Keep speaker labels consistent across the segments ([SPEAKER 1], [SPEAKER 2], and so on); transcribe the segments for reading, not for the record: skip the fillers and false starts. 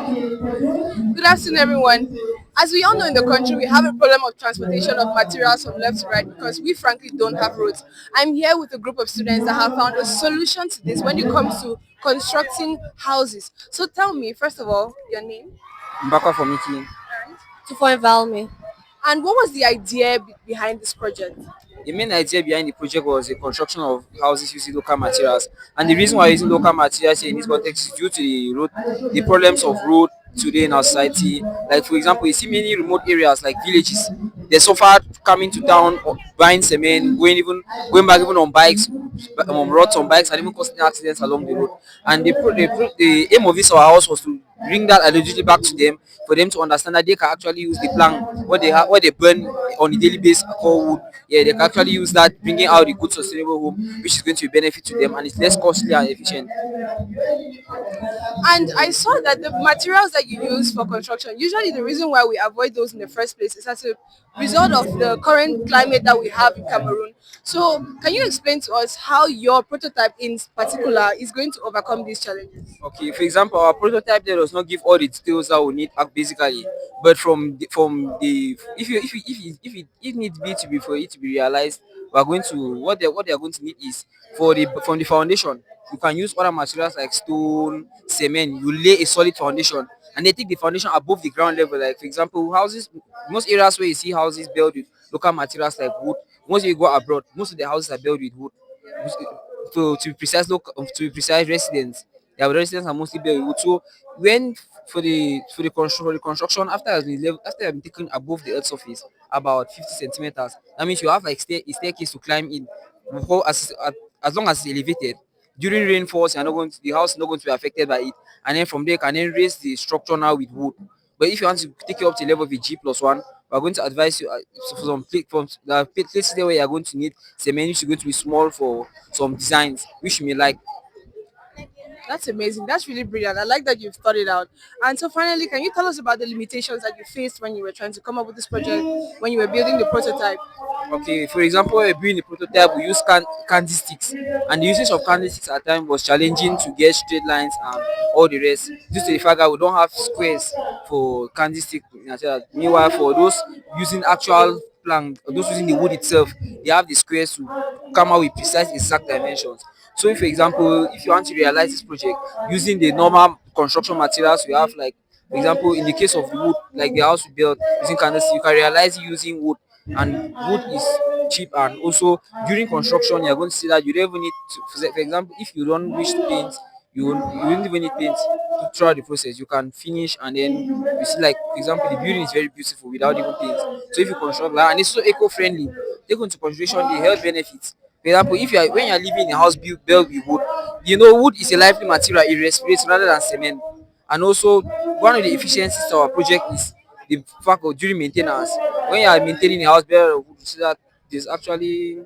[SPEAKER 1] Good afternoon, everyone. As we all know in the country, we have a problem of transportation of materials from left to right because we frankly don't have roads. I'm here with a group of students that have found a solution to this when it comes to constructing houses. So tell me, first of all, your name
[SPEAKER 2] Mbakwa for meeting.
[SPEAKER 1] and,
[SPEAKER 3] To find me.
[SPEAKER 1] and what was the idea behind this project?
[SPEAKER 2] The main idea behind the project was the construction of houses using local materials. And the reason why using local materials here in this context is due to the problems of road today in our society. Like for example, you see many remote areas like villages, they suffer coming to town, buying cement, going back even on bikes, roads on bikes, and even causing accidents along the road. And the aim of this our house was to bring that identity back to them, for them to understand that they can actually use the plank what they burn on a daily basis called wood. Yeah, they can actually use that, bringing out a good sustainable home, which is going to be benefit to them and it's less costly and efficient.
[SPEAKER 1] And I saw that the materials that you use for construction, usually the reason why we avoid those in the first place is as a result of the current climate that we have in Cameroon. So can you explain to us how your prototype in particular is going to overcome these challenges?
[SPEAKER 2] Okay, for example, our prototype there does not give all the details that we need basically, but from the if it needs be to be for it to be realized, we are going to what they are going to need is for the from the foundation. You can use other materials like stone, cement. You lay a solid foundation, and they take the foundation above the ground level. Like for example, houses, most areas where you see houses built with local materials like wood. Once you go abroad, most of the houses are built with wood. To be precise, to be precise, residents. Yeah, residents are mostly built with wood. So when for the construction after it has been taken above the earth surface about 50 centimeters, that means you have like a staircase to climb in. As long as it's elevated, during rainfalls, the house is not going to be affected by it. And then from there, you can then raise the structure now with wood. But if you want to take it up to the level of a G+1, we're going to advise you for some from the places there where you're going to need cement, which is going to be small for some designs, which you may like.
[SPEAKER 1] That's amazing. That's really brilliant. I like that you've thought it out. And so finally, can you tell us about the limitations that you faced when you were trying to come up with this project, when you were building the prototype?
[SPEAKER 2] Okay, for example, when we're building the prototype, we use candy sticks, and the usage of candy sticks at times was challenging to get straight lines and all the rest, due to the fact that we don't have squares for candy stick material. Meanwhile, for those using actual plank, or those using the wood itself, they have the squares to come out with precise exact dimensions. So, if, for example, if you want to realize this project using the normal construction materials we have, like for example, in the case of the wood, like the house we built using canvas, you can realize it using wood, and wood is cheap. And also during construction, you're going to see that you don't even need to, for example, if you don't wish to paint, you don't even need paint to throughout the process. You can finish, and then you see, like for example, the building is very beautiful without even paint. So if you construct like, and it's so eco-friendly, take into consideration the health benefits. For example, if you are when you are living in a house built with wood, wood is a lively material, it respirates rather than cement. And also, one of the efficiencies of our project is the fact of during maintenance. When you are maintaining a house built of wood, you see that there's actually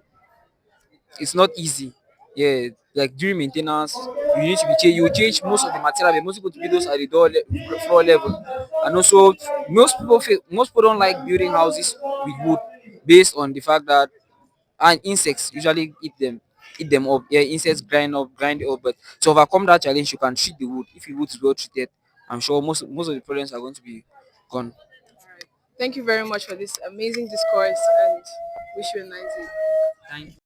[SPEAKER 2] it's not easy. Yeah, like during maintenance, you need to be change. You will change most of the material, but most people to be those at the floor level. And also, most people don't like building houses with wood, based on the fact that and insects usually eat them up. Yeah, insects grind it up. But to overcome that challenge, you can treat the wood. If the wood is well treated, I'm sure most of the problems are going to be gone.
[SPEAKER 1] Thank you very much for this amazing discourse and wish you a nice day.
[SPEAKER 2] Thank